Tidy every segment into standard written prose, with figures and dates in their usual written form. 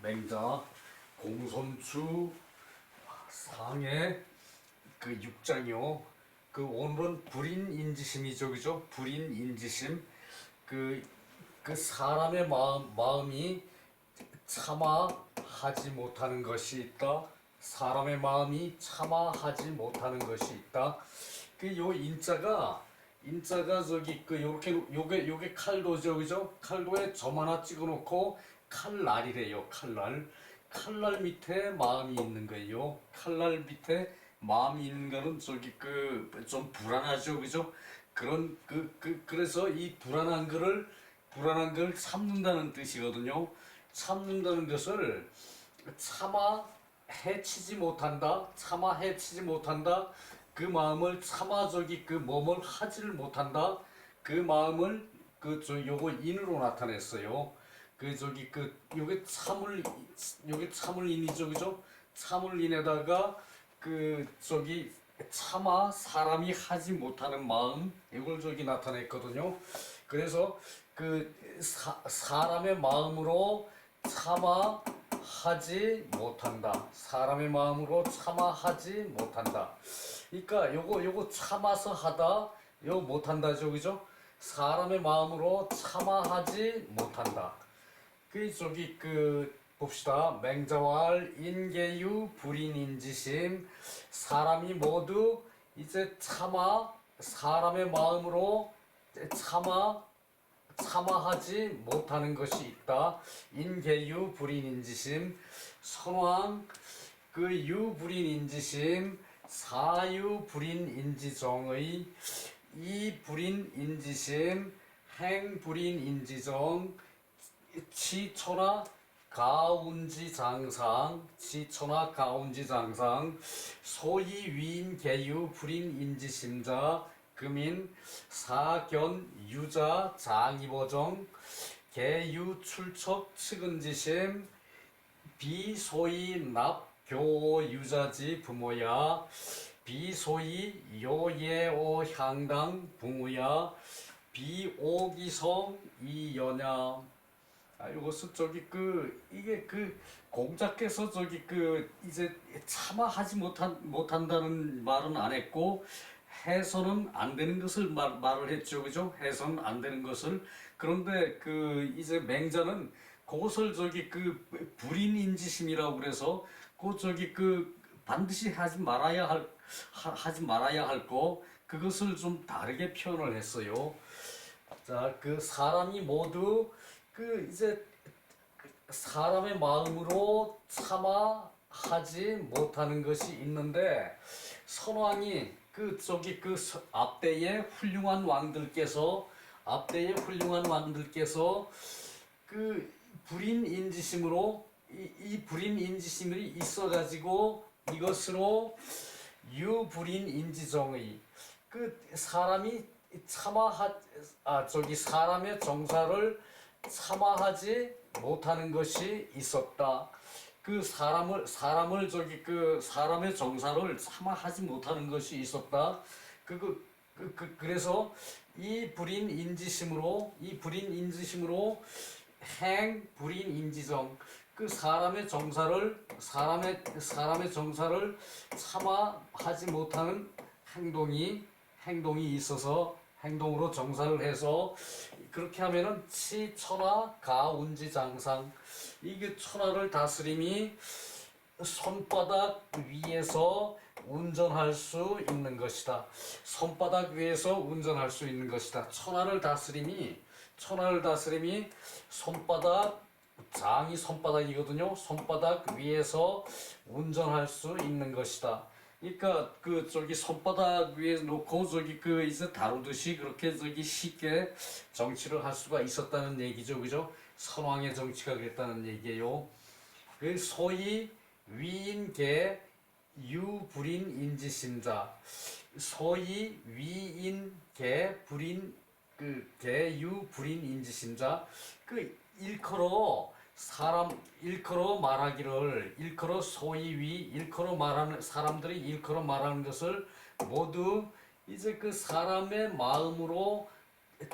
맹자 공손추 상해 그 6장이요. 그 오늘은 불인인지심이죠, 그죠? 불인인지심. 그 사람의 마음이 차마 하지 못하는 것이 있다. 사람의 마음이 차마 하지 못하는 것이 있다. 그 요 인자가 저기 그 요게 칼도죠, 그죠? 칼도에 점 하나 찍어놓고 칼날이래요. 칼날 밑에 마음이 있는 거예요. 칼날 밑에 마음이 있는 거는 저기 그 좀 불안하죠, 그죠? 그래서 이 불안한 걸 참는다는 뜻이거든요. 참는다는 것을 차마 해치지 못한다. 그 마음을 차마 저기 그 몸을 하지를 못한다. 그 마음을 요거 인으로 나타냈어요. 요게 참을 인이죠, 그죠? 참을 인에다가 차마 사람이 하지 못하는 마음, 이걸 저기 나타냈거든요. 그래서 사람의 마음으로 차마 하지 못한다. 사람의 마음으로 차마 하지 못한다. 그러니까 요거 참아서 하다, 요 못한다죠, 그죠? 사람의 마음으로 차마 하지 못한다. 봅시다. 맹자왈 인계유 불인인지심. 사람이 모두 이제 차마 사람의 마음으로 차마하지 못하는 것이 있다. 인계유 불인인지심. 선왕 그 유불인인지심 사유 불인인지정의 이 불인인지심 행 불인인지정 치초나 가운지장상 소위 위인계유 불인인지심자 금인 사견 유자 장이보정 계유 출척 측은지심 비소위 납교 유자지 부모야 비소위 요예오 향당 붕우야 비오기성 이연야. 이것은 이게 공자께서 이제 차마하지 못한다는 말은 안 했고, 해서는 안 되는 것을 말을 했죠, 그죠? 해서는 안 되는 것을. 그런데 이제 맹자는 그것을 불인인지심이라고 그래서, 반드시 하지 말아야 할 거, 그것을 좀 다르게 표현을 했어요. 자, 사람이 모두 이제 사람의 마음으로 차마 하지 못하는 것이 있는데, 선왕이 앞대의 훌륭한 왕들께서 불인인지심으로 이 불인인지심이 있어가지고 이것으로 유불인인지정의 사람이 사람의 정사를 차마하지 못하는 것이 있었다. 사람의 정사를 차마하지 못하는 것이 있었다. 그래서 이 불인인지심으로 행 불인인지정 사람의 정사를 차마하지 못하는 행동이 있어서 행동으로 정사를 해서 그렇게 하면은 치천하 가운지장상 이게 천하를 다스림이 손바닥 위에서 운전할 수 있는 것이다. 손바닥 위에서 운전할 수 있는 것이다. 천하를 다스림이 장이 손바닥이거든요. 손바닥 위에서 운전할 수 있는 것이다. 그러니까 손바닥 위에 놓고 이제 다루듯이 그렇게 쉽게 정치를 할 수가 있었다는 얘기죠, 그죠? 선왕의 정치가 그랬다는 얘기예요. 소위 위인계 유불인인지심자, 소위 위인계 불인 유불인인지심자 일컬어 말하기를 일컬어 말하는 사람들이 일컬어 말하는 것을 모두 이제 사람의 마음으로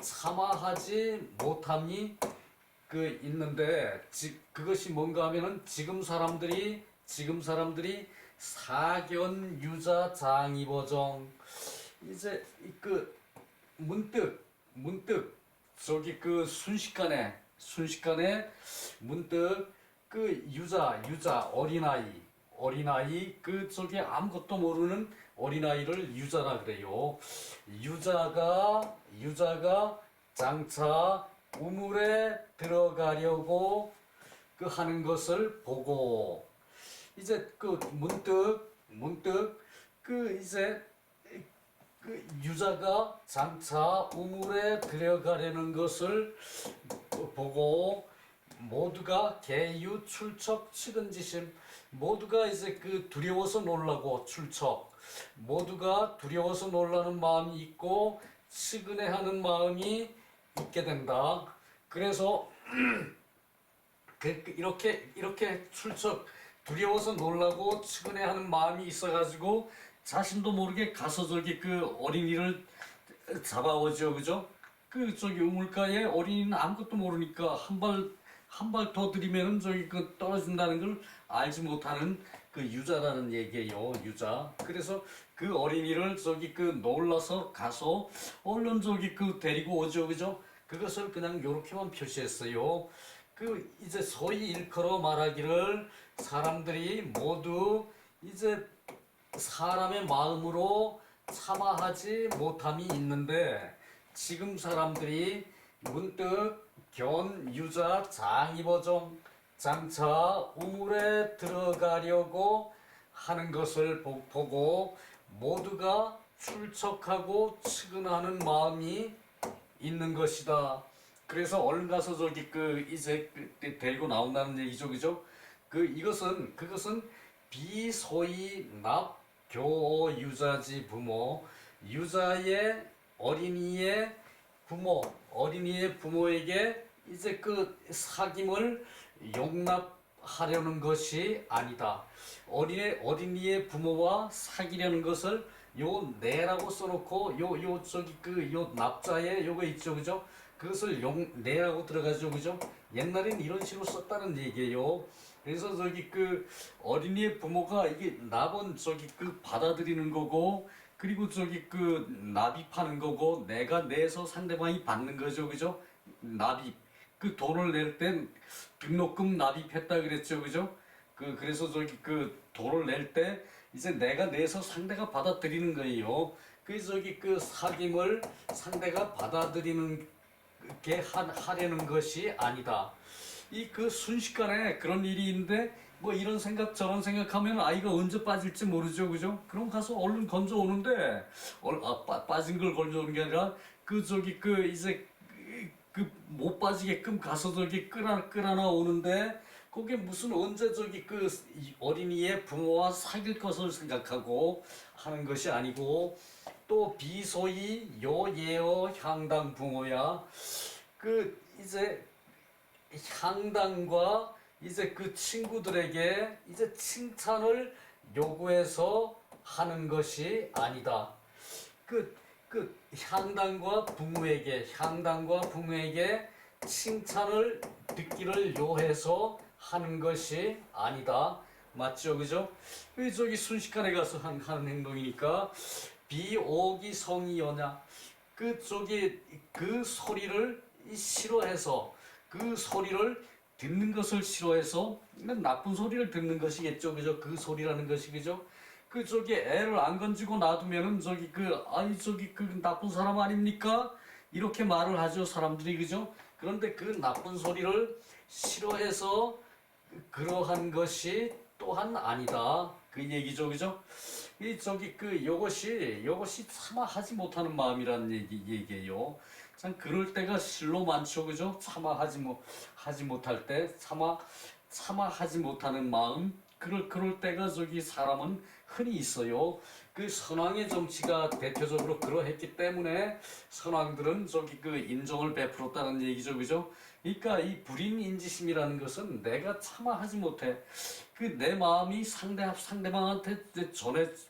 참아하지 못함이 그 있는데 그것이 뭔가 하면은 지금 사람들이 사견유자 장이버정 이제 그 문득 저기 그 순식간에 문득 그 유자 어린아이 그 저기 아무것도 모르는 어린아이를 유자라 그래요. 유자가 장차 우물에 들어가려고 그 하는 것을 보고 이제 그 문득 그 이제 그 유자가 장차 우물에 들어가려는 것을 보고 모두가 개유 출척 측은지심 모두가 이제 그 두려워서 놀라고 모두가 두려워서 놀라는 마음이 있고 측은해하는 마음이 있게 된다. 그래서 이렇게 두려워서 놀라고 측은해하는 마음이 있어가지고 자신도 모르게 가서 저기 그 어린이를 잡아오죠, 그죠? 그 저기 우물가에 어린이는 아무것도 모르니까 한 발 더 들이면은 저기 그 떨어진다는 걸 알지 못하는 그 유자라는 얘기예요, 유자. 그래서 그 어린이를 저기 그 놀라서 가서 얼른 저기 그 데리고 오죠, 그죠? 그것을 그냥 요렇게만 표시했어요. 그 이제 소위 일컬어 말하기를 사람들이 모두 이제 사람의 마음으로 참아하지 못함이 있는데 지금 사람들이 문득 견유자 장이버정 장차 우물에 들어가려고 하는 것을 보고 모두가 출척하고 측은하는 마음이 있는 것이다. 그래서 얼른 가서 저기 그 이제 데리고 나온다는 얘기죠, 그죠? 그것은 비소위 납교 유자지 부모 유자의 어린이의 부모에게 이제 그 사귐을 용납하려는 것이 아니다. 어린이의 부모와 사귀려는 것을 요 내라고 써놓고 요 저기 그 요 납자에 요거 있죠, 그죠? 그것을 내라고 들어가죠, 그죠? 옛날엔 이런 식으로 썼다는 얘기예요. 그래서 저기 그 어린이의 부모가 이게 납은 저기 그 받아들이는 거고 그리고 저기 그 납입하는 거고 내가 내서 상대방이 받는 거죠, 그죠? 납입 그 돈을 낼 땐 등록금 납입했다 그랬죠, 그죠? 그래서 저기 그 돈을 낼 때 이제 내가 내서 상대가 받아들이는 거예요. 그래서 저기 그 사귐을 상대가 받아들이는 게 하려는 것이 아니다. 이 그 순식간에 그런 일이 있는데 뭐 이런 생각 저런 생각하면 아이가 언제 빠질지 모르죠, 그죠? 그럼 가서 얼른 건져 오는데 빠진 걸 건져 오는 게 아니라 그 저기 그 이제 그 못 빠지게끔 가서 저기 끌어나 오는데 그게 무슨 언제 저기 그 어린이의 부모와 사귈 것을 생각하고 하는 것이 아니고 또 비소위 요예어 향당 부모야 그 이제 향당과 이제 그 친구들에게 이제 칭찬을 요구해서 하는 것이 아니다. 그 향당과 부모에게 칭찬을 듣기를 요해서 하는 것이 아니다. 맞죠, 그죠? 저기 순식간에 가서 하는 행동이니까 비오기 성이여냐? 그 저기 그 소리를 싫어해서 그 소리를 듣는 것을 싫어해서 나쁜 소리를 듣는 것이겠죠, 그죠? 그 소리라는 것이 그죠? 그 저기 애를 안 건지고 놔두면은 저기 저기 그 나쁜 사람 아닙니까? 이렇게 말을 하죠, 사람들이 그죠? 그런데 그 나쁜 소리를 싫어해서 그러한 것이 또한 아니다. 그 얘기죠, 그죠? 이 저기 그 요것이 차마 하지 못하는 마음이라는 얘기예요. 참 그럴 때가 실로 많죠, 그죠? 차마 하지 못할 때 차마 하지 못하는 마음. 그럴 때가 저기 사람은 흔히 있어요. 그 선왕의 정치가 대표적으로 그러했기 때문에 선왕들은 저기 그 인정을 베풀었다는 얘기죠, 그죠? 그러니까 이 불인인지심이라는 것은 내가 차마 하지 못해. 그 내 마음이 상대방한테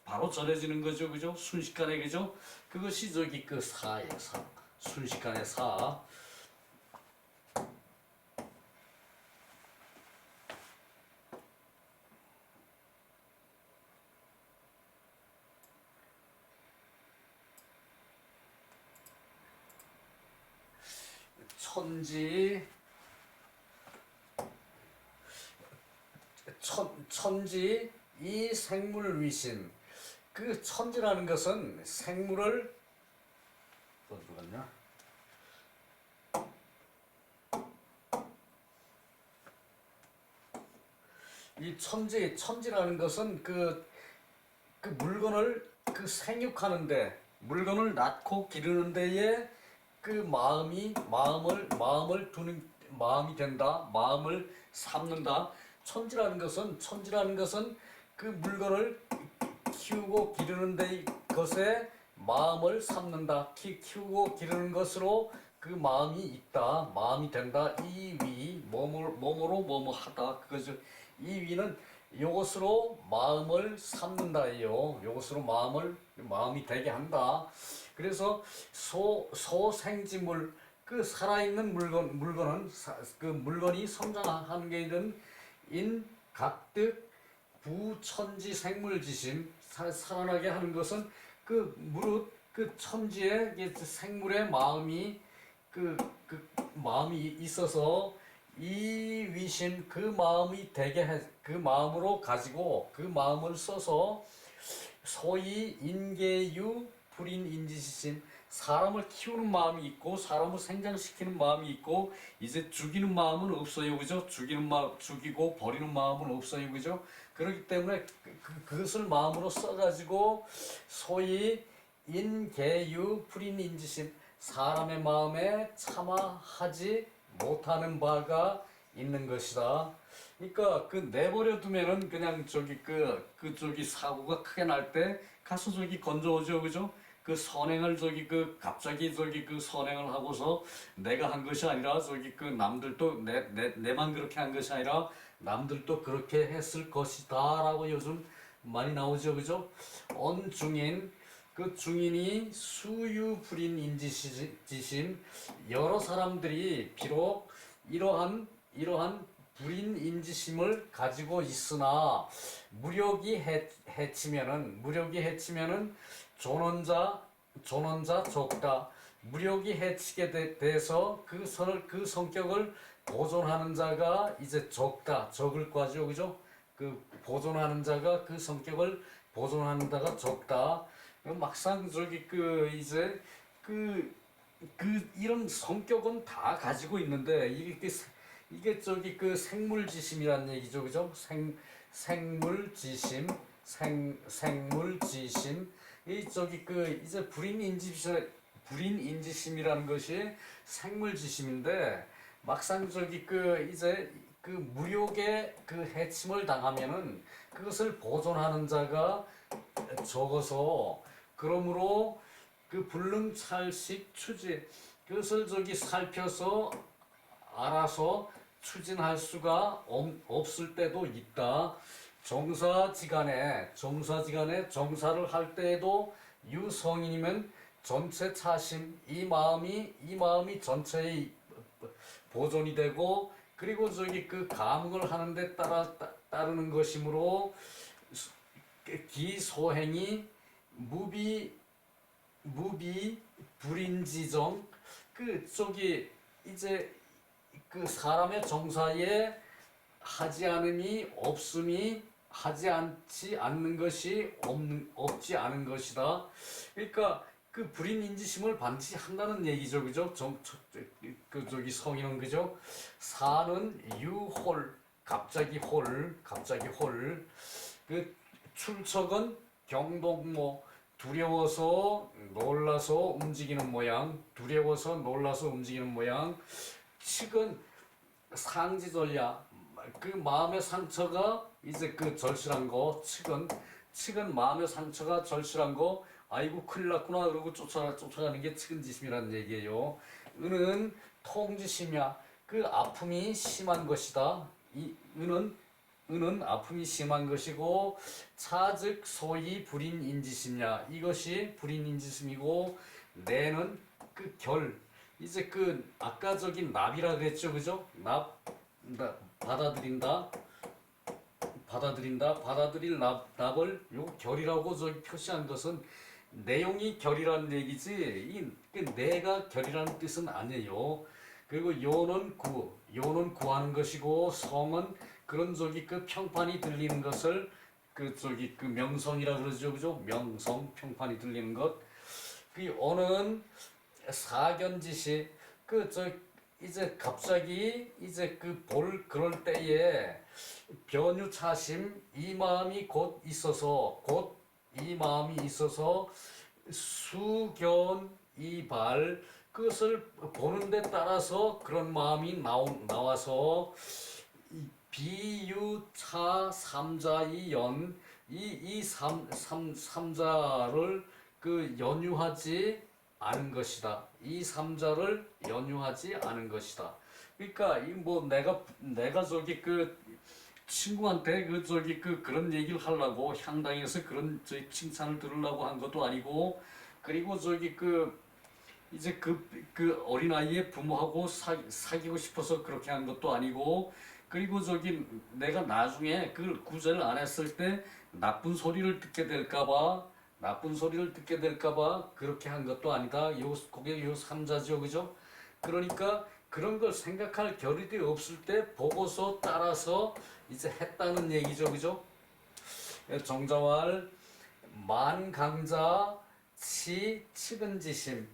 바로 전해지는 거죠, 그죠? 순식간에, 그죠? 그것이 저기 그 사예요, 사. 순식간에 사. 천지 천지 이 생물 위신. 그 천지라는 것은 생물을 어디로 갔냐? 이 천지라는 것은 그 물건을 그 생육하는데, 물건을 낳고 기르는 데에 그 마음을 두는, 마음이 된다, 마음을 삼는다. 천지라는 것은 그 물건을 키우고 기르는 데 것에 마음을 삼는다. 키우고 기르는 것으로 그 마음이 있다, 마음이 된다. 이위 뭐뭐로 뭐뭐하다. 그것이 이위는 요것으로 마음을 삼는다예요. 요것으로 마음이 되게 한다. 그래서 소생지물, 그 살아있는 물건은 그 물건이 성장하는 게 있는 각득 부천지 생물지심. 살아나게 하는 것은 그 무릇 그 천지의 생물의 마음이 그 마음이 있어서 이 위신, 그 마음이 그 마음으로 가지고 그 마음을 써서 소위 인계유 불인인지심. 사람을 키우는 마음이 있고 사람을 생장시키는 마음이 있고 이제 죽이는 마음은 없어요, 그죠? 죽이고 버리는 마음은 없어요, 그죠? 그렇기 때문에 그것을 마음으로 써가지고 소위 인계유 불인인지심, 사람의 마음에 차마 하지 못하는 바가 있는 것이다. 그러니까 그 내버려 두면은 그냥 저기 사고가 크게 날 때 가서 저기 건져오죠, 그죠? 그 선행을 갑자기 그 선행을 하고서 내가 한 것이 아니라 그 남들도 내만 그렇게 한 것이 아니라 남들도 그렇게 했을 것이다라고 요즘 많이 나오죠, 그죠? 언중인, 그 중인이 수유불인 인지심, 여러 사람들이 비록 이러한 불인 인지심을 가지고 있으나 무력이 해치면은 존원자 적다. 무력이 해치게 돼서 그 성격을 보존하는 자가 이제 적을 거죠, 그죠? 그 보존하는 자가 그 성격을 보존하는 자가 적다. 막상 이런 성격은 다 가지고 있는데 이게 그 생물지심이란 얘기죠, 그죠? 생물지심. 이제 불인인지심이라는 것이 생물지심인데, 막상 이제 그 무력에 그 해침을 당하면은 그것을 보존하는 자가 적어서, 그러므로 그 불능찰식 추진, 그것을 살펴서 알아서 추진할 수가 없을 때도 있다. 정사지간에 정사를 할 때에도 유성인이면 전체 차심, 이 마음이 전체의 보존이 되고, 그리고 그 감흥을 하는데 따르는 것이므로 기소행이 무비 불인지정, 이제 그 사람의 정사에 하지 않음이 없음이 하지 않지 않는 것이 없지 않은 것이다. 그러니까 그 불인인지심을 반드시 한다는 얘기죠, 그죠? 성인은, 그죠? 사는 유홀, 갑자기 홀. 그 출척은 경동모, 두려워서 놀라서 움직이는 모양. 칙은 상지절야, 그 마음의 상처가 이제 그 절실한 거. 칙은 마음의 상처가 절실한 거. 아이고 큰일 났구나 그러고 쫓아가는 게 측은지심이라는 얘기예요. 은은 통지심이야. 그 아픔이 심한 것이다. 이 은은 아픔이 심한 것이고, 차즉 소위 불인인지심이야. 이것이 불인인지심이고, 내는 그 이제 아까 납이라 그랬죠, 그죠? 받아들일 납을 요 결이라고 표시한 것은 내용이 결이라는 얘기지, 내가 결이라는 뜻은 아니에요. 그리고 요는 구하는 것이고 성은 그런 저기 그 평판이 들리는 것을 그 저기 그 명성이라 그러죠, 그죠? 명성 평판이 들리는 것. 그 어는 사견지시 그 저 이제 갑자기 이제 그 볼 그럴 때에 변유차심 이 마음이 곧 있어서 곧 이 마음이 있어서 수견 이발 그것을 보는 데 따라서 그런 마음이 나와서 비유차 삼자이 연이 삼자를 그 연유하지 않은 것이다. 이 삼자를 연유하지 않은 것이다. 그러니까 이 뭐 내가 저기 그 친구한테 그 저기 그 그런 얘기를 하려고 향당에서 그런 저기 칭찬을 들으려고 한 것도 아니고 그리고 저기 그 이제 그 어린아이의 부모하고 사귀고 싶어서 그렇게 한 것도 아니고 그리고 저기 내가 나중에 그 구제를 안 했을 때 나쁜 소리를 듣게 될까봐 그렇게 한 것도 아니다. 그게 요 삼자죠, 그죠? 그러니까 그런 걸 생각할 겨를이 없을 때 보고서 따라서 이제 했다는 얘기죠, 그죠? 정자왈 만강자 치근지심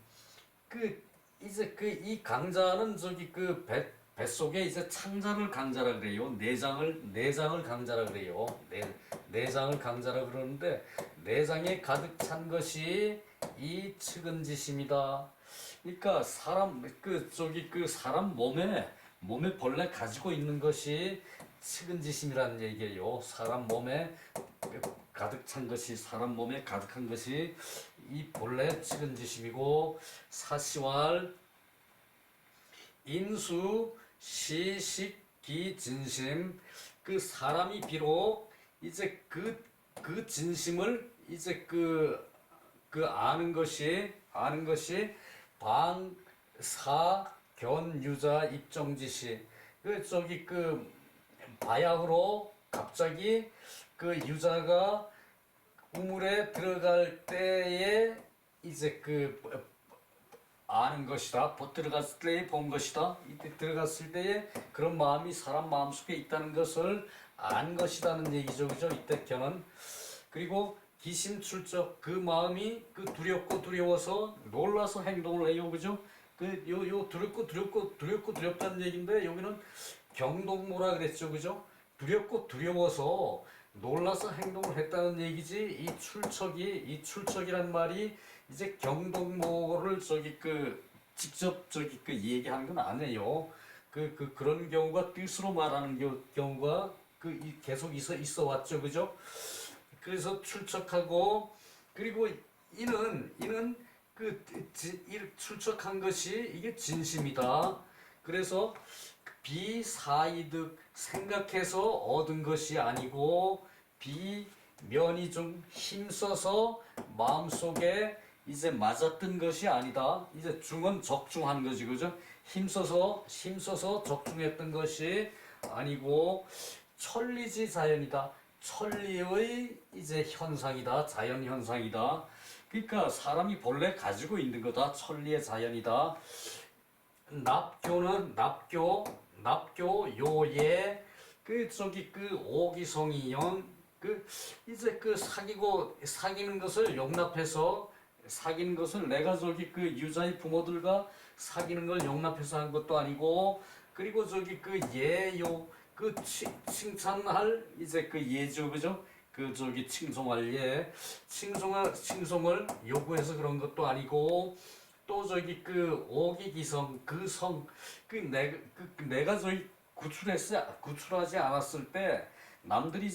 그 이제 그 이 강자는 저기 그 뱃속에 이제 창자를 강자라 그래요. 내장을 강자라 그래요. 내장을 강자라 그러는데 내장에 가득 찬 것이 이 측은지심이다. 그러니까 사람 몸에 본래 가지고 있는 것이 측은지심이라는 얘기예요. 사람 몸에 가득 찬 것이 사람 몸에 가득한 것이 이 본래 측은지심이고 사시왈 인수 시식기 진심 그 사람이 비록 이제 그 진심을 이제 아는 것이 방사 견유자 입정지시 그 저기 그 바약으로 갑자기 그 유자가 우물에 들어갈 때에 이제 아는 것이다. 들어갔을 때에 본 것이다. 이때 들어갔을 때에 그런 마음이 사람 마음속에 있다는 것을 안 것이다는 얘기죠. 그죠? 이때 견은. 그리고 기심출적 그 마음이 그 두렵고 두려워서 놀라서 행동을 해요. 그죠? 두렵고 두렵다는 얘기인데 여기는 경동모라 그랬죠. 그죠? 두렵고 두려워서 놀라서 행동을 했다는 얘기지 이 출척이란 말이 이제 경동모를 직접 얘기하는 건 아니에요. 그런 경우가 뜻으로 말하는 경우가 계속 있어 왔죠. 그죠? 그래서 출척하고 그리고 이는 출척한 것이 이게 진심이다. 그래서 비사이득 생각해서 얻은 것이 아니고 비면이 좀 힘써서 마음속에 이제 맞았던 것이 아니다. 이제 중은 적중한 거지, 그죠? 힘써서 적중했던 것이 아니고 천리지 자연이다. 천리의 이제 현상이다. 자연 현상이다. 그러니까 사람이 본래 가지고 있는 거다. 천리의 자연이다. 납교 요예 오기성이형 이제 사귀는 것을 용납해서 사귀는 것을 내가 유자의 부모들과 사귀는 걸 용납해서 한 것도 아니고 그리고 예요 칭찬할 이제 예죠 그죠 칭송할 칭송을 요구해서 그런 것도 아니고 또 오기기성 내가 구출하지 않았을 때 남들이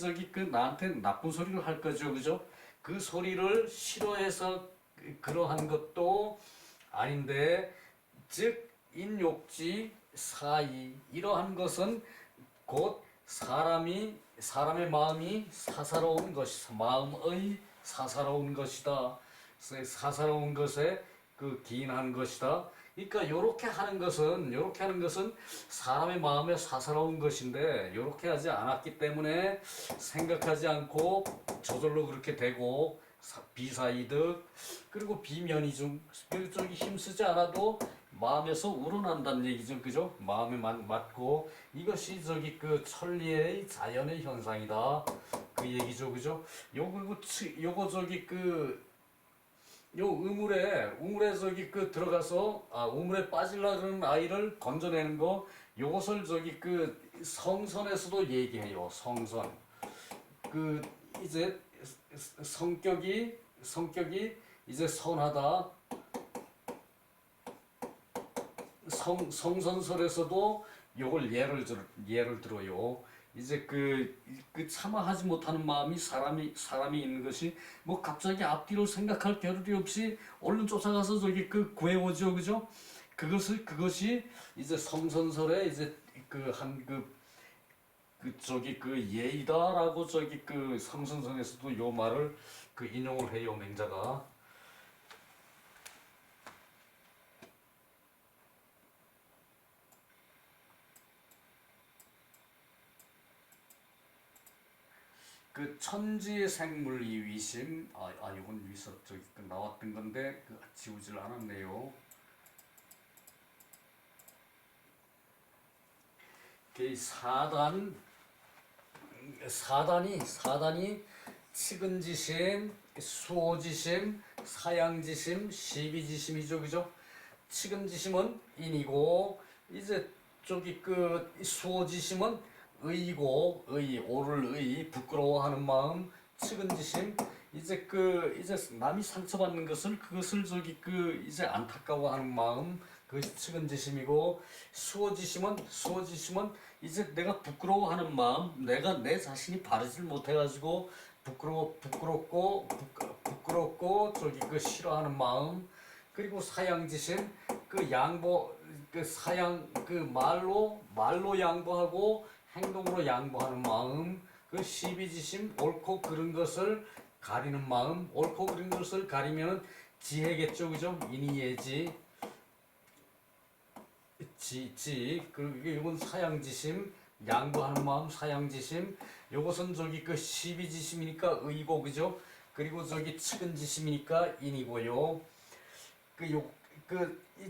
나한테 나쁜 소리를 할 거죠 그죠 그 소리를 싫어해서 그러한 것도 아닌데 즉 인욕지 사이 이러한 것은 곧 사람의 마음이 사사로운 것이다. 마음의 사사로운 것이다. 사사로운 것에 기인한 것이다. 그러니까 요렇게 하는 것은 사람의 마음에 사사로운 것인데 요렇게 하지 않았기 때문에 생각하지 않고 저절로 그렇게 되고 비사이득 그리고 비면이중 힘쓰지 않아도 마음에서 우러난다는 얘기죠, 그죠? 마음에 맞고 이것이 저기 그 천리의 자연의 현상이다 그 얘기죠, 그죠? 요거 저기 그 요 우물에 저기 그 들어가서 우물에 빠질라 그러는 아이를 건져내는 거 요것을 저기 그 성선에서도 얘기해요. 성선 그 이제 성격이 이제 선하다. 성선설에서도 요걸 예를 들어요. 이제 그 참아하지 못하는 마음이 사람이 있는 것이 뭐 갑자기 앞뒤로 생각할 겨를이 없이 얼른 쫓아가서 저기 그 구해오죠, 그죠? 그것이 이제 성선설에 이제 저기 그 예의다라고 저기 그 성선설에서도 요 말을 그 인용을 해요, 맹자가. 그 천지의 생물이 위심 이건 위서 저기 나왔던 건데 지우질 않았네요. 그 사단이 치근지심, 수호지심, 사양지심, 시비지심이죠, 그죠? 치근지심은 인이고 이제 저기 그 수호지심은 의이고 옳을 의, 부끄러워하는 마음, 측은지심, 이제 남이 상처받는 그것을 저기 이제 안타까워하는 마음, 그것이 측은지심이고 수호지심은 이제 내가 부끄러워하는 마음, 내가 내 자신이 바르질 못해가지고 부끄럽고 저기 그 싫어하는 마음, 그리고 사양지심, 그 양보 그 사양 그 말로 양보하고 행동으로 양보하는 마음, 그 시비지심, 옳고 그른 것을 가리는 마음, 옳고 그른 것을 가리면 지혜겠죠, 그죠? 인이예지, 그리고 이건 사양지심, 양보하는 마음, 사양지심, 요것은 저기 그 시비지심이니까 의고, 그죠? 그리고 저기 측은지심이니까 인이고요. 이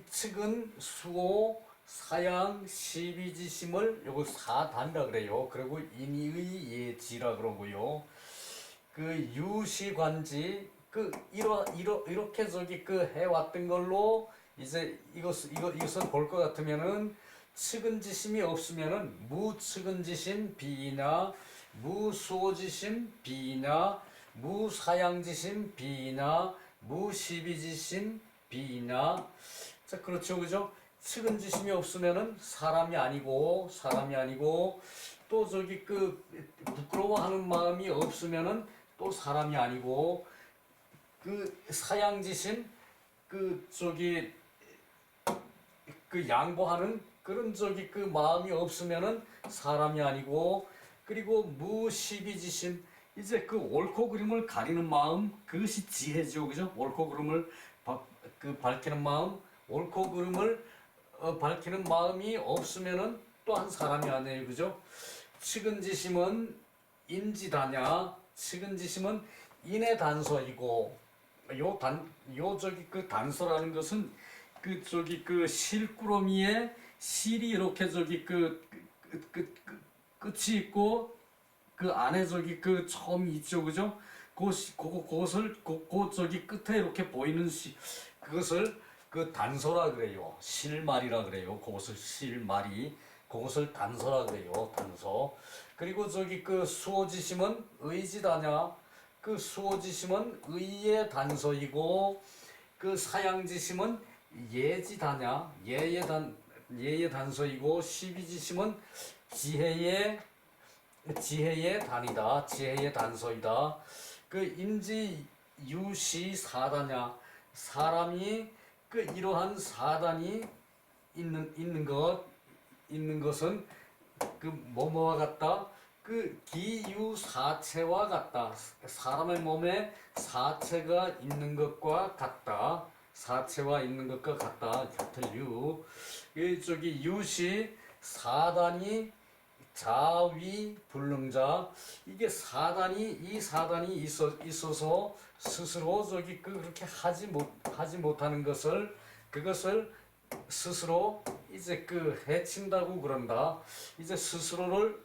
측은 수호, 사양, 시비지심을 요거 사단이라 그래요. 그리고 인의의 예지라 그러고요. 그 유시관지 이렇게 저기 해왔던 걸로 이제 이것을 볼 것 같으면은 측은지심이 없으면은 무측은지심 비이나 무수호지심 비이나 무사양지심 비이나 무시비지심 비이나 자 그렇죠, 그죠? 측은지심이 없으면은 사람이 아니고 또 저기 부끄러워하는 마음이 없으면은 또 사람이 아니고 그 사양지심 저기 양보하는 그런 저기 마음이 없으면은 사람이 아니고 그리고 무시비지심 이제 옳고 그름을 가리는 마음 그것이 지혜죠, 그죠? 옳고 그름을 밝히는 마음, 옳고 그름을 밝히는 마음이 없으면은 또한 사람이 아니에요, 그죠? 측은지심은 인지다냐? 측은지심은 인의 단서이고 요 저기 단서라는 것은 저기 실꾸러미에 실이 이렇게 저기 끝이 있고 그 안에 저기 점이 있죠, 그죠? 그것을 저기 끝에 이렇게 보이는 그것을 단서라 그래요. 실말이라 그래요. 그것을 단서라 그래요. 단서. 그리고 저기 수호지심은 의지다냐? 수호지심은 의의 단서이고 사양지심은 예지다냐? 예의 단서이고 시비지심은 지혜의 단이다. 지혜의 단서이다. 인지 유시 사다냐? 사람이 이러한 사단이 있는 것은 뭐뭐와 같다. 기유사체와 같다. 사람의 몸에 사체가 있는 것과 같다. 사체와 있는 것과 같다. 같은 유. 저기 유시 사단이 자위 불능자 이게 이 사단이 있어서 스스로 저기 그렇게 하지 못하는 것을 그것을 스스로 이제 그 해친다고 그런다. 이제 스스로를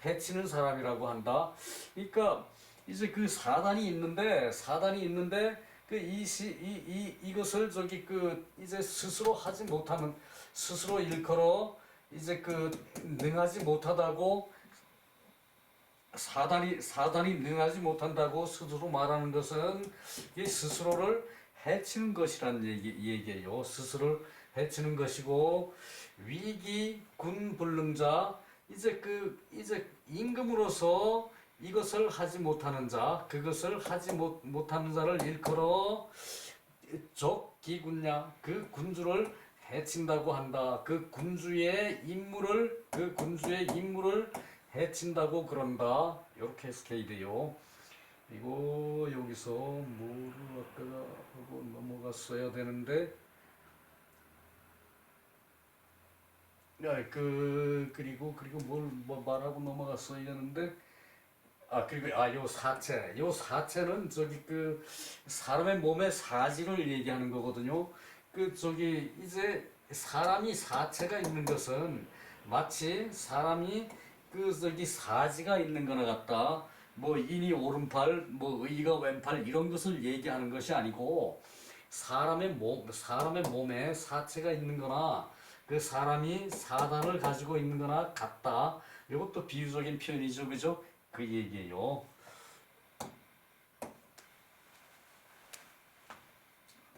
해치는 사람이라고 한다. 그러니까 이제 그 사단이 있는데 그 이것을 저기 그 이제 스스로 하지 못하는, 스스로 일컬어 이제 그 능하지 못하다고, 사단이 능하지 못한다고 스스로 말하는 것은 이 스스로를 해치는 것이란 얘기예요. 스스로를 해치는 것이고, 위기 군불능자, 이제 임금으로서 이것을 하지 못하는 자, 그것을 하지 못하는 자를 일컬어 적기군냐, 그 군주를 해친다고 한다. 그 군주의 임무를 해친다고 그런다. 이렇게 해석해야 돼요. 그리고 여기서 뭐를 아까 하고 넘어갔어야 되는데, 그리고 뭘 말하고 넘어갔어야 되는데, 요 사체는 저기 그 사람의 몸의 사지를 얘기하는 거거든요. 그 저기 이제 사람이 사체가 있는 것은 마치 사람이 그 저기 사지가 있는 거나 같다. 뭐 인이 오른팔, 뭐 의가 왼팔 이런 것을 얘기하는 것이 아니고, 사람의 몸에 사체가 있는 거나 그 사람이 사단을 가지고 있는 거나 같다. 이것도 비유적인 표현이죠. 그죠? 그 얘기예요.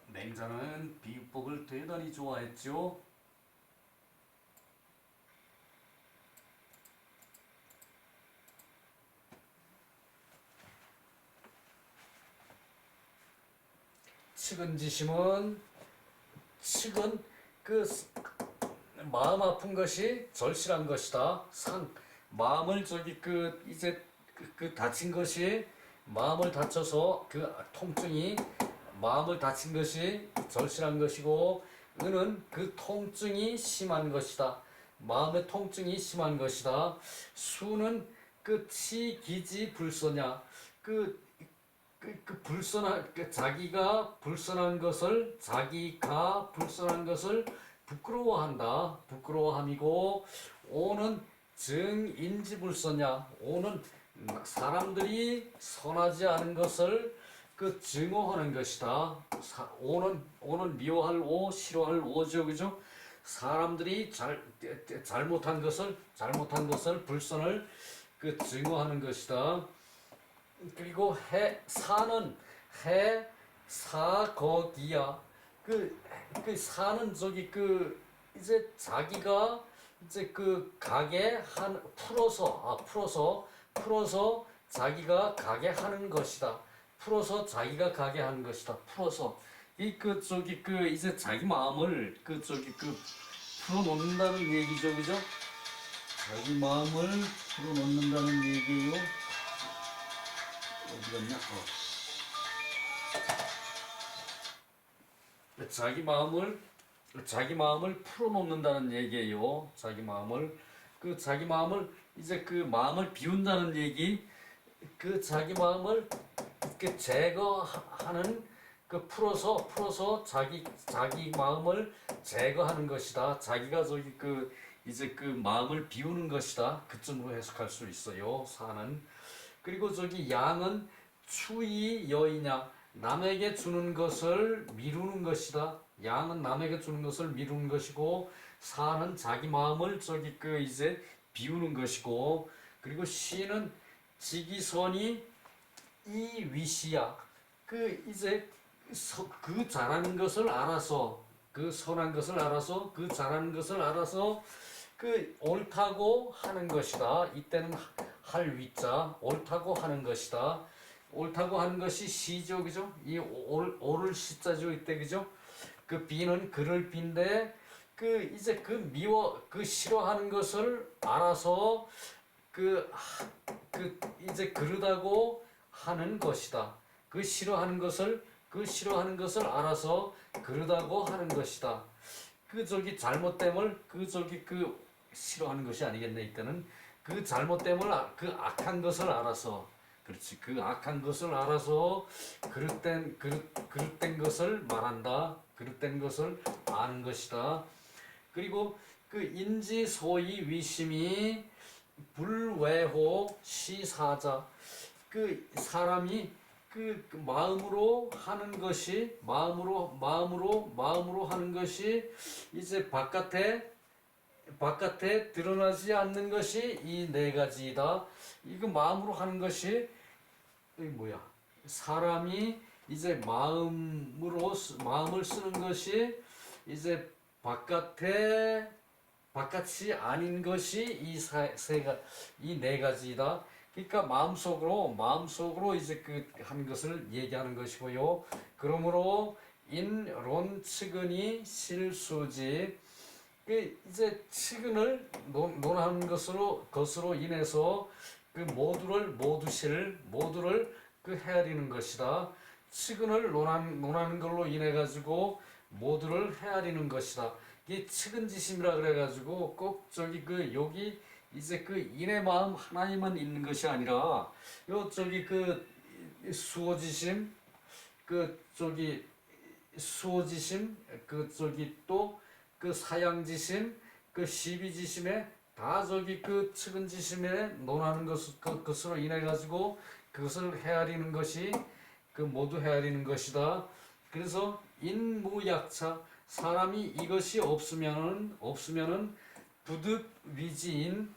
맹자는 비유법을 대단히 좋아했죠. 측은 그 마음 아픈 것이 절실한 것이다. 마음을 저기 그 이제 그 다친 것이, 마음을 다쳐서 그 통증이, 마음을 다친 것이 절실한 것이고, 은은 그 통증이 심한 것이다. 마음의 통증이 심한 것이다. 수는 그 치기지 불소냐, 자기가 불선한 것을 부끄러워함이고, 오는 증인지불선냐, 오는 사람들이 선하지 않은 것을 그 증오하는 것이다. 오는 미워할 오, 싫어할 오죠, 그죠? 사람들이 잘못한 것을, 불선을 그 증오하는 것이다. 그리고 사는 사거기야. 사는 저기 이제 자기가 이제 풀어서 자기가 가게 하는 것이다. 이제 자기 마음을 풀어놓는다는 얘기죠, 그죠? 자기 마음을 풀어놓는다는 얘기예요. 어디 갔냐? 자기 마음을 풀어놓는다는 얘기예요. 자기 마음을 이제 그 마음을 비운다는 얘기, 자기 마음을 제거하는, 풀어서 자기 마음을 제거하는 것이다. 자기가 이제 마음을 비우는 것이다. 그쯤으로 해석할 수 있어요. 사는. 그리고 양은 추이 여이냐, 남에게 주는 것을 미루는 것이다. 양은 남에게 주는 것을 미루는 것이고, 사는 자기 마음을 이제 비우는 것이고, 그리고 시는 지기선이 이 위시야. 이제 잘하는 것을 알아서, 선한 것을 알아서, 잘하는 것을 알아서 옳다고 하는 것이다. 이때는 할 위자, 옳다고 하는 것이다. 옳다고 하는 것이 시죠, 그죠? 이 옳을 시자죠, 이때, 그죠? 비는 그를 빈데, 이제 싫어하는 것을 알아서 이제 그러다고 하는 것이다. 싫어하는 것을 알아서 그러다고 하는 것이다. 잘못됨을 싫어하는 것이 아니겠네, 이때는. 잘못됨을 악한 것을 알아서, 그렇지, 악한 것을 알아서 그릇된 것을 말한다. 그릇된 것을 아는 것이다. 그리고 그 인지 소위 위심이 불외호 시사자, 그 사람이 그 마음으로 하는 것이 마음으로 하는 것이 이제 바깥에 드러나지 않는 것이 이 네 가지이다. 이거 마음으로 하는 것이 이 뭐야? 사람이 이제 마음을 쓰는 것이 이제 바깥이 아닌 것이 이 네 가지이다. 그러니까 마음속으로 이제 그 한 것을 얘기하는 것이고요. 그러므로 인론 측은이 실수지. 그 이제 측은을 논하는 것으로 인해서 그 모두를 그 헤아리는 것이다. 측은을 논하는 걸로 인해 가지고 모두를 헤아리는 것이다. 이 측은지심이라 그래 가지고 꼭 저기 그 여기 이제 그 인의 마음 하나에만 있는 것이 아니라 요 저기 그 수호지심 그 저기 또 그 사양지심 그 시비지심에 다 저기 그 측은지심에 논하는 것으로 인해 가지고 그것을 헤아리는 것이 그 모두 헤아리는 것이다. 그래서 인무약차, 사람이 이것이 없으면은 부득위지인,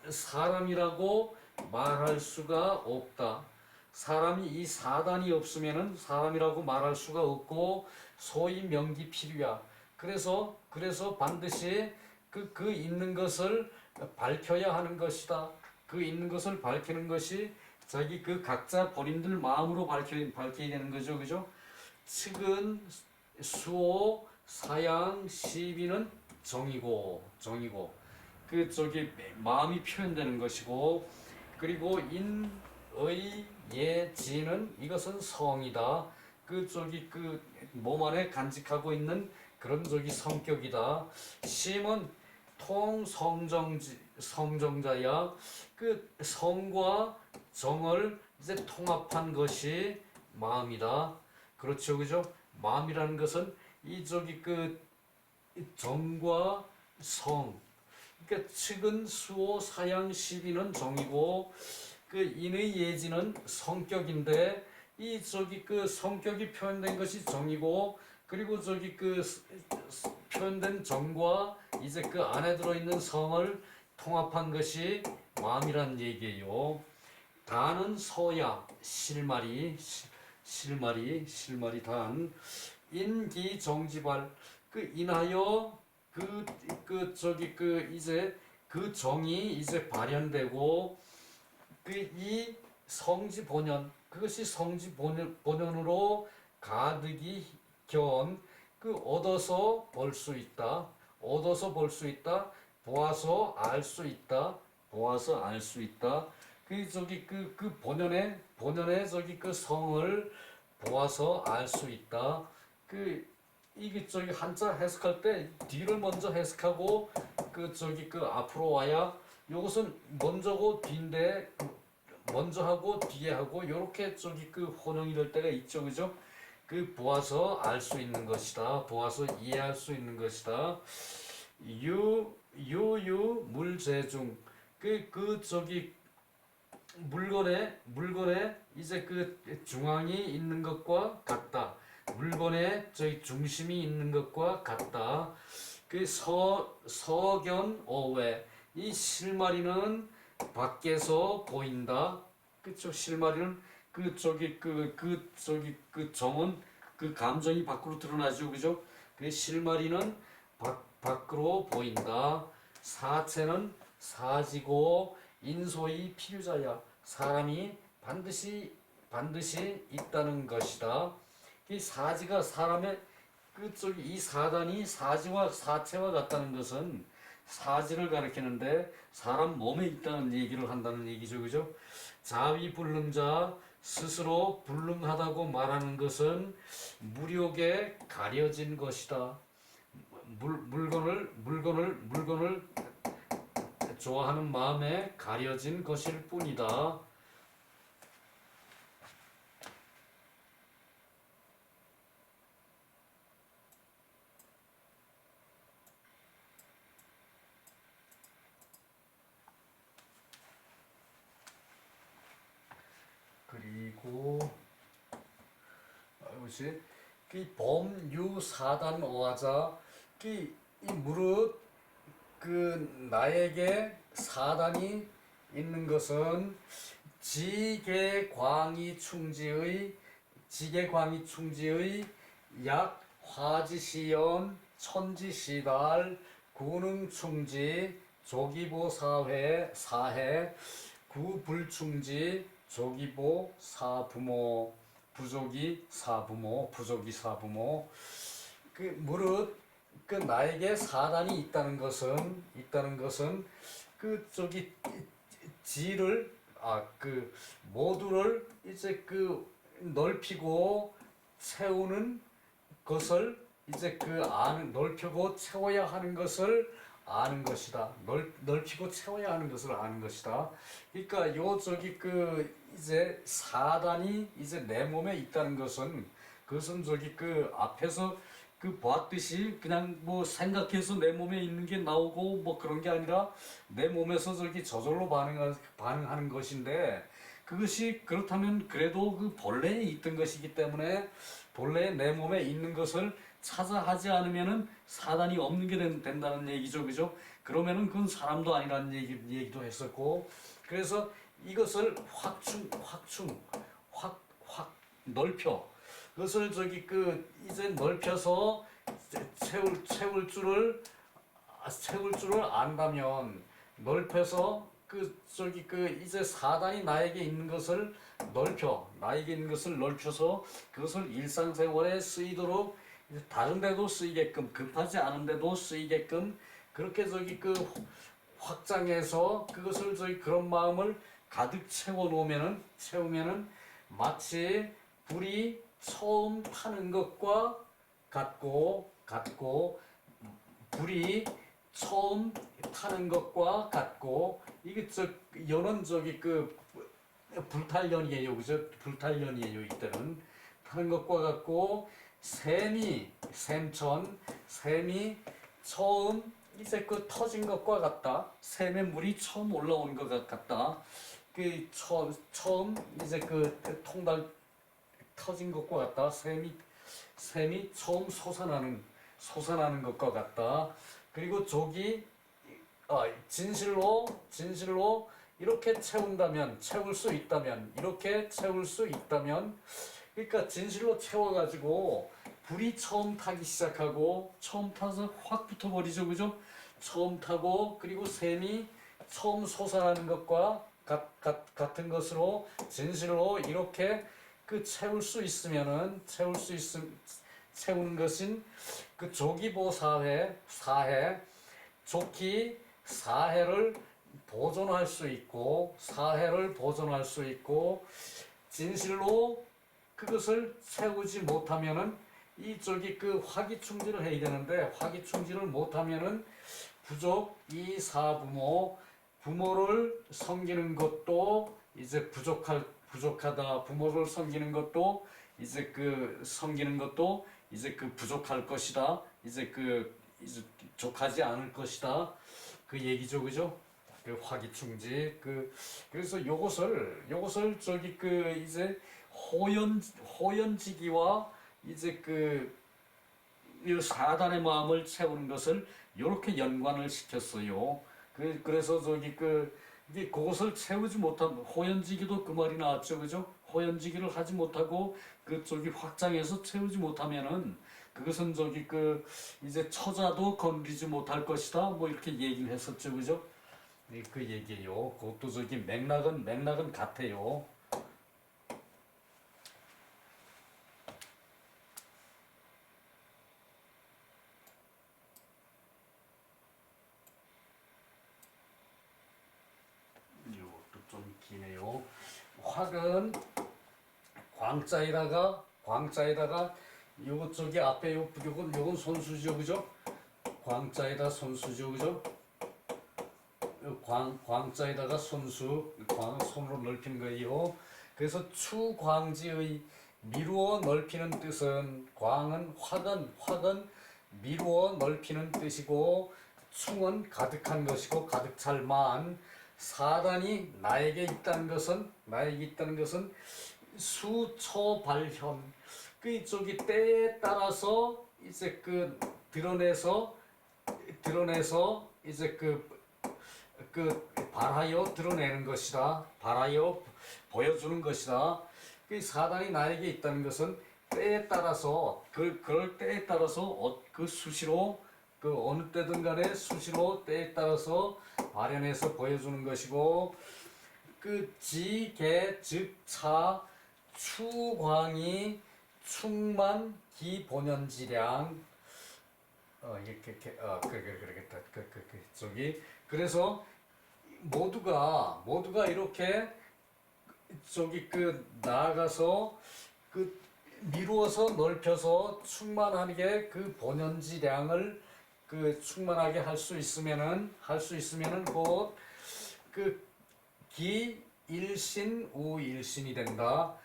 사람이라고 말할 수가 없다. 사람이 이 사단이 없으면은 사람이라고 말할 수가 없고 소위 명기 필요야. 그래서 반드시 그 있는 것을 밝혀야 하는 것이다. 그 있는 것을 밝히는 것이 자기 그 각자 본인들 마음으로 밝혀야 되는 거죠, 그죠? 측은, 수호, 사양, 시비는 정이고 그 저기 마음이 표현되는 것이고, 그리고 인의 예지는 이것은 성이다. 그 저기 그 몸 안에 간직하고 있는 그런 저기 성격이다. 심은 성정자야. 그 성과 정을 이제 통합한 것이 마음이다. 그렇죠, 그죠? 마음이라는 것은 이 저기 그 정과 성, 그러니까 측은 수호 사양 시비는 정이고 그 인의 예지는 성격인데 이 저기 그 성격이 표현된 것이 정이고, 그리고 저기 그 표현된 정과 이제 그 안에 들어있는 성을 통합한 것이 마음이란 얘기예요. 다는 서야 실마리 단 인기정지발, 그 인하여 저기 그 이제 그 정이 이제 발현되고 그 이 성지 본연, 그것이 성지 본연으로 가득이 그 얻어서 볼 수 있다. 보아서 알 수 있다. 그 저기 그 본연의 저기 그 성을 보아서 알 수 있다. 그 이게 저기 한자 해석할 때 뒤를 먼저 해석하고 그 저기 그 앞으로 와야, 요것은 먼저고 뒤인데 먼저 하고 뒤에 하고 요렇게 저기 그 혼용이 될 때가 있죠, 그죠? 그 보아서 알 수 있는 것이다. 보아서 이해할 수 있는 것이다. 유유 물재중, 그 저기 물건에 이제 그 중앙이 있는 것과 같다. 물건에 저희 중심이 있는 것과 같다. 그 서견 어외, 이 실마리는 밖에서 보인다. 그쵸? 실마리는 그 저기 그 정은 그 감정이 밖으로 드러나죠, 그죠? 그 실마리는 밖으로 보인다. 사체는 사지고 인소이 필유자야. 사람이 반드시 있다는 것이다. 이 사지가 사람의 그쪽이 이 사단이 사지와 사체와 같다는 것은 사지를 가리키는데 사람 몸에 있다는 얘기를 한다는 얘기죠, 그죠? 자위 불능자, 스스로 불능하다고 말하는 것은 무력에 가려진 것이다. 물건을 좋아하는 마음에 가려진 것일 뿐이다. 그렇지? 그 범유사단 어하자 이 무릇 그 나에게 사단이 있는 것은 지계광이 충지의 약 화지시연 천지시달 구능충지 조기보사회 사해 구불충지 조기보사부모 부족이 사부모 그 무릇 그 나에게 사단이 있다는 것은 그 저기 지를 그 모두를 이제 그 넓히고 채우는 것을 이제 그 아는 넓히고 채워야 하는 것을 아는 것이다. 넓히고 채워야 하는 것을 아는 것이다. 그러니까 요 저기 그 이제 사단이 이제 내 몸에 있다는 것은 그것은 저기 그 앞에서 그 보았듯이 그냥 뭐 생각해서 내 몸에 있는 게 나오고 뭐 그런 게 아니라 내 몸에서 저기 저절로 반응하는 것인데 그것이 그렇다면 그래도 그 본래에 있던 것이기 때문에 본래 내 몸에 있는 것을 찾아 하지 않으면은 사단이 없는 게 된다는 얘기죠, 그죠? 그러면은 그건 사람도 아니라는 얘기도 했었고, 그래서 이것을 확 넓혀. 그것을 저기 그 이제 넓혀서 채울 줄을 안다면 넓혀서 그 저기 그 이제 사단이 나에게 있는 것을 넓혀서 그것을 일상생활에 쓰이도록 다른 데도 쓰이게끔 급하지 않은 데도 쓰이게끔 그렇게 저기 그 확장해서 그것을 저기 그런 마음을 가득 채우면은 마치 불이 처음 타는 것과 같고 불이 처음 타는 것과 같고 이게 연은 저기 그 불탈연이에요, 그죠? 불탈연이에요. 이때는 타는 것과 같고 샘이 처음 이제 그 터진 것과 같다. 샘의 물이 처음 올라오는 것 같다. 그 처음 이제 그 통달 터진 것과 같다. 샘이 처음 솟아나는 것과 같다. 그리고 족이 진실로 이렇게 채울 수 있다면 그러니까 진실로 채워가지고 불이 처음 타기 시작하고 처음 타서 확 붙어버리죠, 그죠? 처음 타고 그리고 샘이 처음 솟아나는 것과 같은 것으로 진실로 이렇게 그 채우는 것인 그 조기보사회 좋기 사해를 보존할 수 있고 진실로 그것을 채우지 못하면은 이쪽이 그 화기충지를 해야 되는데 화기충지를 못하면은 부모를 섬기는 것도 이제 부족하다. 부모를 섬기는 것도 이제 부족할 것이다. 이제 족하지 않을 것이다. 그 얘기죠, 그죠? 그 화기충지 그래서 요것을 저기 그 이제 호연지기와 이제 이 사단의 마음을 채우는 것을 이렇게 연관을 시켰어요. 그래서 저기 이게 그것을 채우지 못한 호연지기도 그 말이 나왔죠, 그죠? 호연지기를 하지 못하고 저기 확장해서 채우지 못하면은 그것은 저기 이제 처자도 건드리지 못할 것이다. 뭐 이렇게 얘기를 했었죠, 그죠? 그 얘기예요. 그것도 저기 맥락은 같아요. 이것도 좀 기네요. 확은 광자에다가 요거 저기 앞에 요건 손수죠, 그죠? 광자에다 손수죠, 그죠? 광자에다가 손으로 넓히는 거예요. 그래서 추광지의 미루어 넓히는 뜻은 확은 미루어 넓히는 뜻이고 충은 가득한 것이고 가득 찰 만 사단이 나에게 있다는 것은 수초발현 그 이쪽이 때에 따라서 이제 그 드러내서 이제 그 발하여 드러내는 것이다. 발하여 보여주는 것이다. 그 사단이 나에게 있다는 것은 때에 따라서 그럴 때에 따라서 그 수시로 그 어느 때든 간에 수시로 때에 따라서 발현해서 보여주는 것이고 그 지계 즉차 추광이 충만 기본연지량 이렇게 그러겠다 저기 그래서 모두가 이렇게 저기 그 나아가서 그 미루어서 넓혀서 충만하게 그 본연지량을 그 충만하게 할 수 있으면은 곧 그 기일신 우일신이 된다.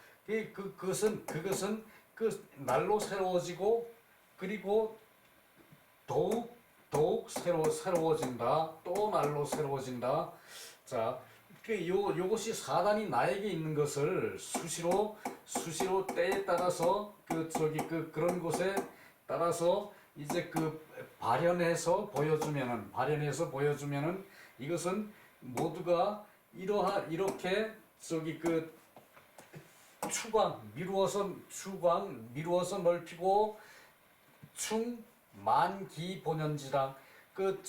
그것은 그 날로 새로워지고 그리고 더욱 새로워진다. 또 날로 새로워진다. 자, 요것이 사단이 나에게 있는 것을 수시로 때에 따라서 그런 곳에 따라서 이제 그 발현해서 보여주면은 이것은 모두가 이렇게 그 미루어서 넓히고 만기 본연지랑 그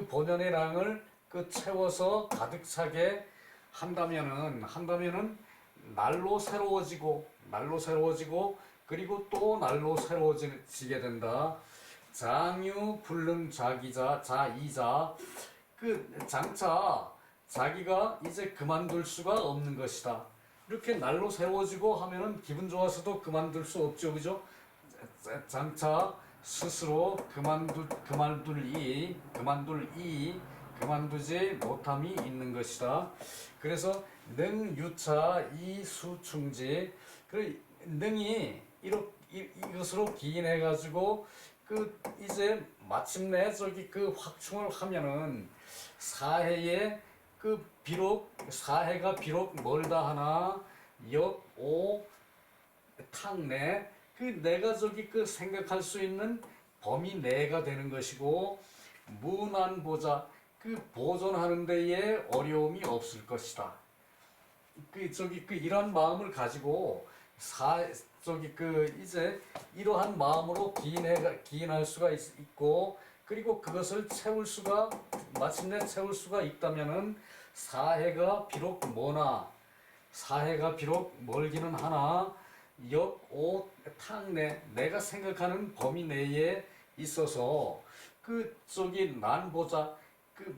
본연의 랑을 채워서 가득 차게 한다면은 날로 새로워지고 그리고 또 날로 새로워지게 된다. 장유 불능 자이자 그 장차 자기가 이제 그만둘 수가 없는 것이다. 이렇게 날로 새로워지고 하면은 기분 좋아서도 그만둘 수 없죠, 그죠? 장차 스스로 그만두지 못함이 있는 것이다. 그래서 능유차 이수충지 그 능이 이것으로 기인해 가지고 그 이제 마침내 그 확충을 하면은 사해가 비록 멀다 하나 역오 탕내 내가 그 생각할 수 있는 범위 내가 되는 것이고 무난보자 보존하는 데에 어려움이 없을 것이다. 이런 마음을 가지고 이제 이러한 마음으로 기인할 수가 있고 그리고 그것을 마침내 채울 수가 있다면은 사해가 비록 멀기는 하나 역오 탕내 내가 생각하는 범위 내에 있어서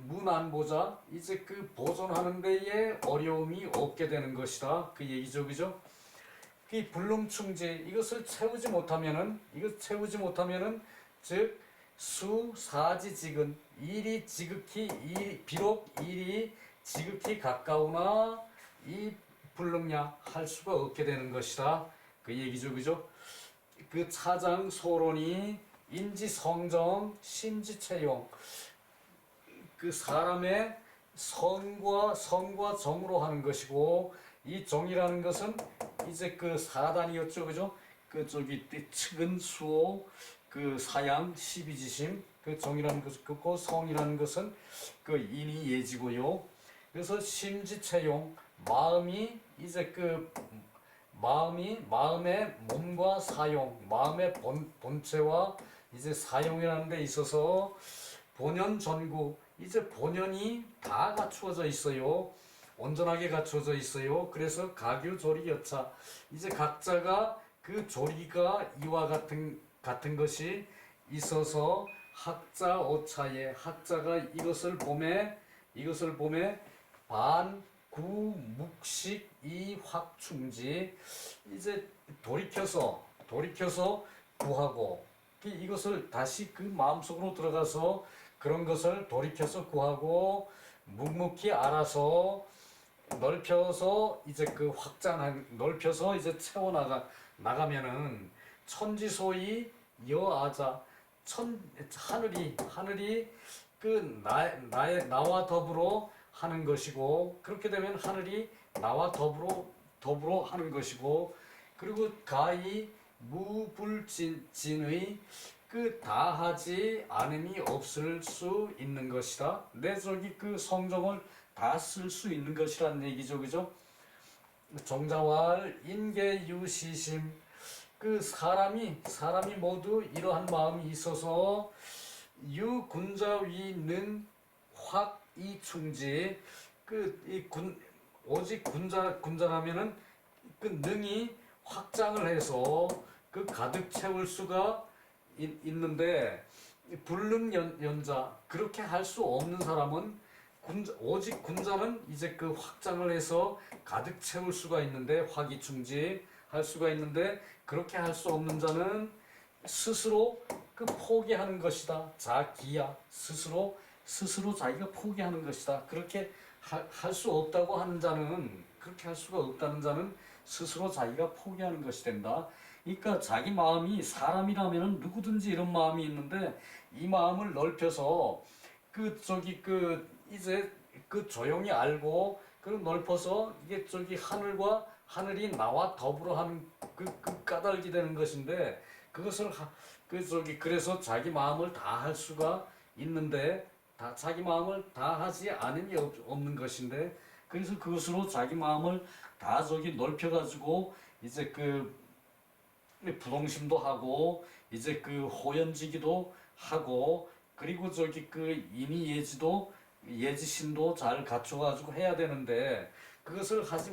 무난보자 이제 보존하는 데에 어려움이 없게 되는 것이다. 그 얘기죠, 그죠? 그 불능충지 이것을 채우지 못하면은 즉 수사지직은 비록 일이 지극히 가까우나 이 불능냐 할 수가 없게 되는 것이다. 그 얘기죠, 그죠? 그 차장 소론이 인지성정 심지채용 그 사람의 성과 정으로 하는 것이고 이 정이라는 것은 이제 그 사단이었죠, 그죠? 측은 수호 그 사양 시비지심 그 정이라는 것은 그 성이라는 것은 그 인이 예지고요. 그래서 심지채용 마음이 이제 마음의 몸과 사용 마음의 본체와 이제 사용이라는 데 있어서 본연 전구 이제 본연이 다 갖추어져 있어요. 온전하게 갖추어져 있어요. 그래서 가규조리 여차 이제 각자가 그 조리가 이와 같은 것이 있어서 학자 오차에 학자가 이것을 봄에 반구묵식 이확충지 이제 돌이켜서 구하고 이것을 다시 그 마음속으로 들어가서 그런 것을 돌이켜서 구하고 묵묵히 알아서 넓혀서 이제 넓혀서 이제 채워 나가면은 천지소위 여아자 하늘이 나와 더불어 하는 것이고 그렇게 되면 하늘이 나와 더불어 하는 것이고 그리고 가히 무불진의 그 다하지 않음이 없을 수 있는 것이다. 내 저기 그 성정을 다 쓸 수 있는 것이란 얘기죠, 그죠? 정자왈 인계유시심 그 사람이 모두 이러한 마음이 있어서 유군자위는 확이충지 그이군 오직 군자라면은 그 능이 확장을 해서 그 가득 채울 수가 있는데 불능연자 그렇게 할 수 없는 사람은 오직 군자는 이제 그 확장을 해서 가득 채울 수가 있는데 화기충지 할 수가 있는데 그렇게 할 수 없는 자는 스스로 그 포기하는 것이다. 자기야 스스로 자기가 포기하는 것이다. 그렇게 할 수 없다고 하는 자는 그렇게 할 수가 없다는 자는 스스로 자기가 포기하는 것이 된다. 그러니까 자기 마음이 사람이라면은 누구든지 이런 마음이 있는데 이 마음을 넓혀서 그 저기 그 이제 그 조용히 알고 그 넓혀서 이게 저기 하늘이 나와 더불어 하는 그 까닭이 되는 것인데 그것을 그 저기 그래서 자기 마음을 다 할 수가 있는데 다 자기 마음을 다 하지 않음이 없는 것인데 그래서 그것으로 자기 마음을 다 저기 넓혀가지고 이제 그 부동심도 하고 이제 그 호연지기도 하고 그리고 저기 그 예지신도 잘 갖춰가지고 해야 되는데 그것을 하지